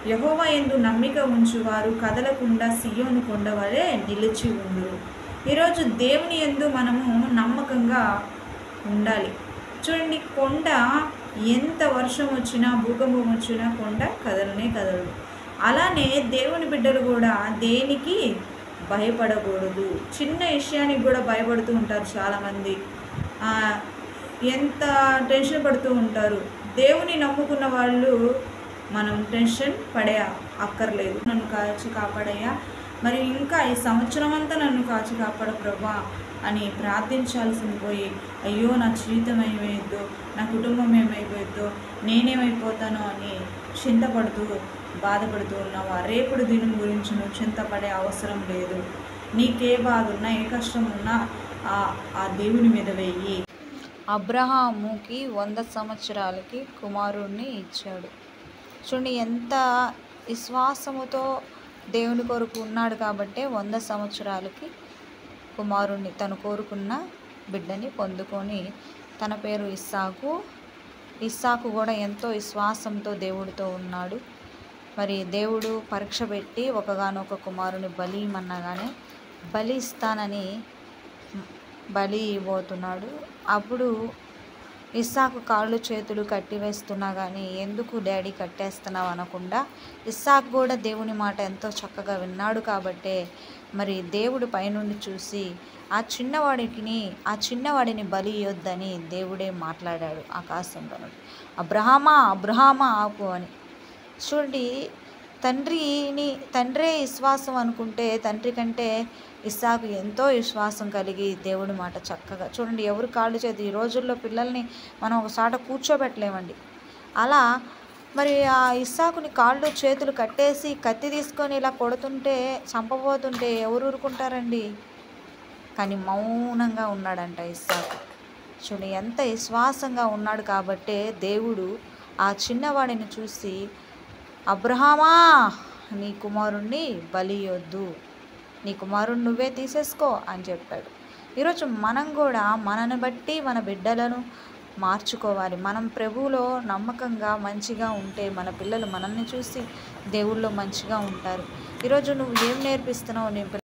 యెహోవా యందు నమ్మిక ఉంచువారు కదలకుండా సియోను కొండ వలె నిలిచి ఉందురు. ఈరోజు దేవుని యందు మనము నమ్మకంగా ఉండాలి. చూడండి, కొండ ఎంత వర్షం వచ్చినా, భూకంపం వచ్చినా కొండ కదలనే కదలదు. అలానే దేవుని బిడ్డలు కూడా దేనికి భయపడకూడదు. చిన్న విషయానికి కూడా భయపడుతూ ఉంటారు చాలామంది. ఎంత టెన్షన్ పడుతూ ఉంటారు. దేవుని నమ్ముకున్న వాళ్ళు మనం టెన్షన్ పడే అక్కర్లేదు. నన్ను కాచి కాపాడయ్యా, మరి ఇంకా ఈ సంవత్సరం అంతా నన్ను కాచి కాపాడు ప్రభా అని ప్రార్థించాల్సింది పోయి, అయ్యో నా జీవితం ఏమైపోయిద్దో, నా కుటుంబం ఏమైపోయిద్దో, నేనేమైపోతానో అని చింతపడుతూ బాధపడుతూ ఉన్నావా? రేపుడు దినం గురించి నువ్వు చింతపడే అవసరం లేదు. నీకే బాధ ఉన్నా, ఏ కష్టం ఉన్నా ఆ దేవుని మీద వెయ్యి. అబ్రహాముకి 100 సంవత్సరాలకి కుమారుణ్ణి ఇచ్చాడు. చూడండి, ఎంత విశ్వాసముతో దేవుని కొరకు ఉన్నాడు కాబట్టే 100 సంవత్సరాలకి కుమారుణ్ణి, తను కోరుకున్న బిడ్డని పొందుకొని తన పేరు ఇస్సాకు. ఇస్సాకు కూడా ఎంతో విశ్వాసంతో దేవుడితో ఉన్నాడు. మరి దేవుడు పరీక్ష పెట్టి ఒకగానొక కుమారుని బలి ఇమ్మనగానే బలి ఇస్తానని బలి ఇవ్వబోతున్నాడు. అప్పుడు ఇస్సాకు కాళ్ళు చేతులు కట్టివేస్తున్నా కానీ, ఎందుకు డాడీ కట్టేస్తున్నావు అనకుండా, ఇస్సాకు కూడా దేవుని మాట ఎంతో చక్కగా విన్నాడు కాబట్టే మరి దేవుడు పైనుండి చూసి ఆ చిన్నవాడిని బలి ఇవ్వొద్దని దేవుడే మాట్లాడాడు ఆకాశంలో నుండి, అబ్రహామా అబ్రహామా ఆపు అని. చూడండి, తండ్రే విశ్వాసం అనుకుంటే తండ్రి కంటే ఇస్సాకు ఎంతో విశ్వాసం కలిగి దేవుడి మాట చక్కగా, చూడండి, ఎవరు కాళ్ళు చేతి ఈ రోజుల్లో పిల్లల్ని మనం ఒక చాట కూర్చోబెట్టలేమండి. అలా మరి ఆ ఇస్సాకుని కాళ్ళు చేతులు కట్టేసి కత్తి తీసుకొని ఇలా కొడుతుంటే, చంపబోతుంటే ఎవరు ఊరుకుంటారండి? కానీ మౌనంగా ఉన్నాడంట ఇస్సాకు. చూడండి, ఎంత విశ్వాసంగా ఉన్నాడు కాబట్టే దేవుడు ఆ చిన్నవాడిని చూసి, అబ్రహామా నీ కుమారుణ్ణి బలి ఇవ్వొద్దు, నీ కుమారుణ్ణి నువ్వే తీసేసుకో అని చెప్పాడు. ఈరోజు మనం కూడా మనని బట్టి మన బిడ్డలను మార్చుకోవాలి. మనం ప్రభువులో నమ్మకంగా మంచిగా ఉంటే మన పిల్లలు మనల్ని చూసి దేవుళ్ళో మంచిగా ఉంటారు. ఈరోజు నువ్వు ఏం నేర్పిస్తున్నావు నీ